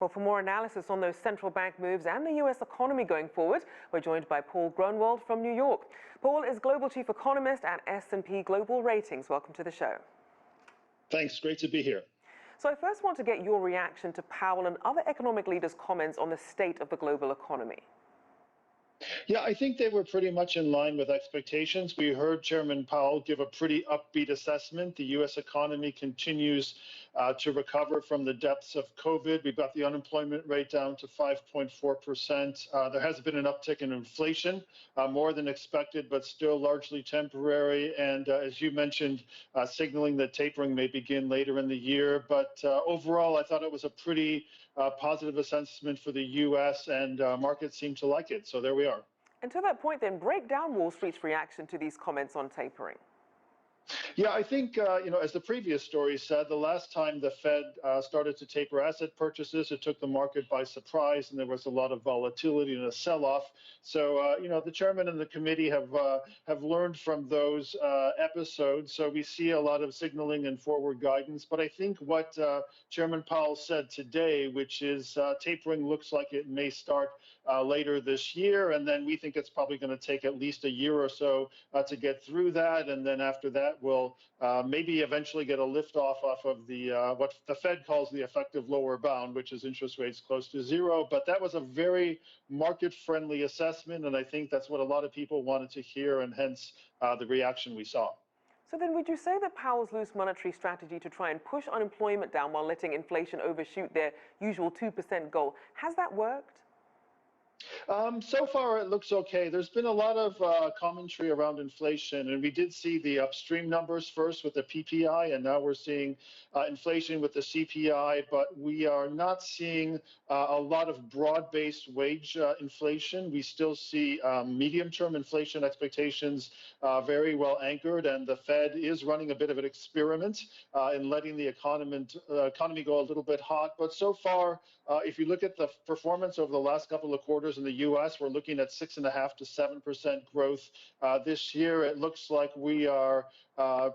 Well, for more analysis on those central bank moves and the U.S. economy going forward, we're joined by Paul Gruenwald from New York. Paul is Global Chief Economist at S&P Global Ratings. Welcome to the show. Thanks. Great to be here. So I first want to get your reaction to Powell and other economic leaders' comments on the state of the global economy. Yeah, I think they were pretty much in line with expectations. We heard Chairman Powell give a pretty upbeat assessment. The U.S. economy continues to recover from the depths of COVID. We've got the unemployment rate down to 5.4%. There has been an uptick in inflation, more than expected, but still largely temporary. And as you mentioned, signaling that tapering may begin later in the year. But overall, I thought it was a pretty positive assessment for the U.S. and markets seem to like it. So there we are. And to that point, then, break down Wall Street's reaction to these comments on tapering. Yeah, I think, as the previous story said, the last time the Fed started to taper asset purchases, it took the market by surprise, and there was a lot of volatility and a sell-off. So, the chairman and the committee have learned from those episodes. So we see a lot of signaling and forward guidance. But I think what Chairman Powell said today, which is tapering looks like it may start later this year, and then we think it's probably going to take at least a year or so to get through that, and then after that, will maybe eventually get a lift off of the what the Fed calls the effective lower bound, which is interest rates close to zero. But that was a very market-friendly assessment, and I think that's what a lot of people wanted to hear, and hence the reaction we saw. So then would you say that Powell's loose monetary strategy to try and push unemployment down while letting inflation overshoot their usual 2% goal, has that worked? So far, it looks okay. There's been a lot of commentary around inflation, and we did see the upstream numbers first with the PPI, and now we're seeing inflation with the CPI, but we are not seeing a lot of broad-based wage inflation. We still see medium-term inflation expectations very well anchored, and the Fed is running a bit of an experiment in letting the economy go a little bit hot. But so far, if you look at the performance over the last couple of quarters in the U.S., we're looking at 6.5% to 7% growth this year. It looks like we are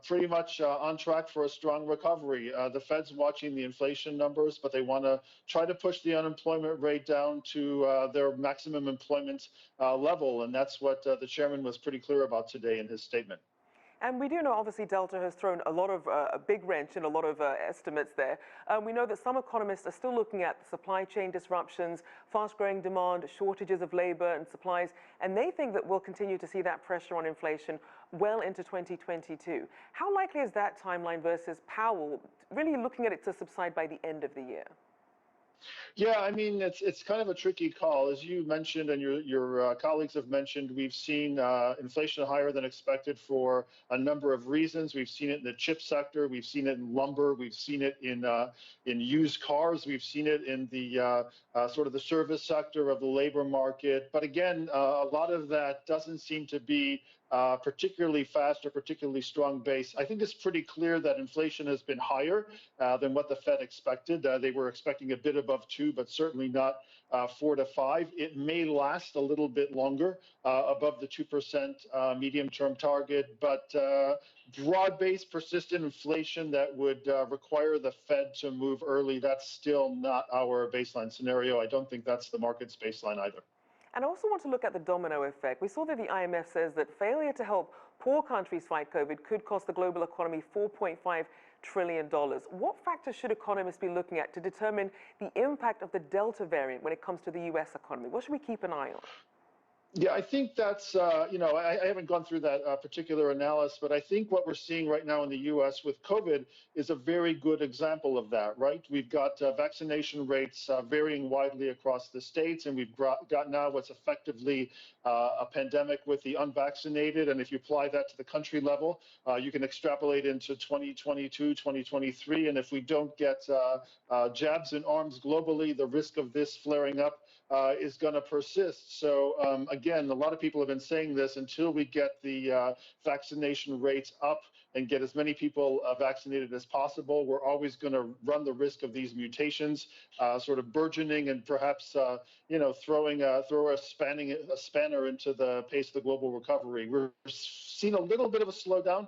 pretty much on track for a strong recovery. The Fed's watching the inflation numbers, but they want to try to push the unemployment rate down to their maximum employment level, and that's what the chairman was pretty clear about today in his statement. And we do know, obviously, Delta has thrown a lot of a big wrench in a lot of estimates there. We know that some economists are still looking at supply chain disruptions, fast-growing demand, shortages of labor and supplies, and they think that we'll continue to see that pressure on inflation well into 2022. How likely is that timeline versus Powell really looking at it to subside by the end of the year? Yeah, I mean, it's kind of a tricky call. As you mentioned and your colleagues have mentioned, we've seen inflation higher than expected for a number of reasons. We've seen it in the chip sector. We've seen it in lumber. We've seen it in used cars. We've seen it in the sort of the service sector of the labor market. But again, a lot of that doesn't seem to be particularly fast or particularly strong base. I think it's pretty clear that inflation has been higher than what the Fed expected. They were expecting a bit above 2, but certainly not 4 to 5. It may last a little bit longer above the 2% medium-term target, but broad-based persistent inflation that would require the Fed to move early, that's still not our baseline scenario. I don't think that's the market's baseline either. And I also want to look at the domino effect. We saw that the IMF says that failure to help poor countries fight COVID could cost the global economy $4.5 trillion. What factors should economists be looking at to determine the impact of the Delta variant when it comes to the U.S. economy? What should we keep an eye on? Yeah, I think that's, I haven't gone through that particular analysis, but I think what we're seeing right now in the U.S. with COVID is a very good example of that, right? We've got vaccination rates varying widely across the states, and we've got now what's effectively a pandemic with the unvaccinated. And if you apply that to the country level, you can extrapolate into 2022, 2023. And if we don't get jabs in arms globally, the risk of this flaring up is going to persist. So again, a lot of people have been saying this, until we get the vaccination rates up and get as many people vaccinated as possible. We're always going to run the risk of these mutations sort of burgeoning and perhaps throw a spanner into the pace of the global recovery. We're seeing a little bit of a slowdown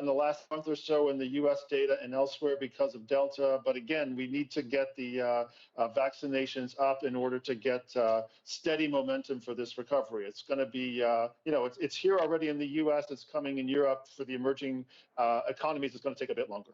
in the last month or so in the U.S. data and elsewhere because of Delta. But again, we need to get the vaccinations up in order to get steady momentum for this recovery. It's going to be, it's here already in the U.S. It's coming in Europe. For the emerging economies, it's going to take a bit longer.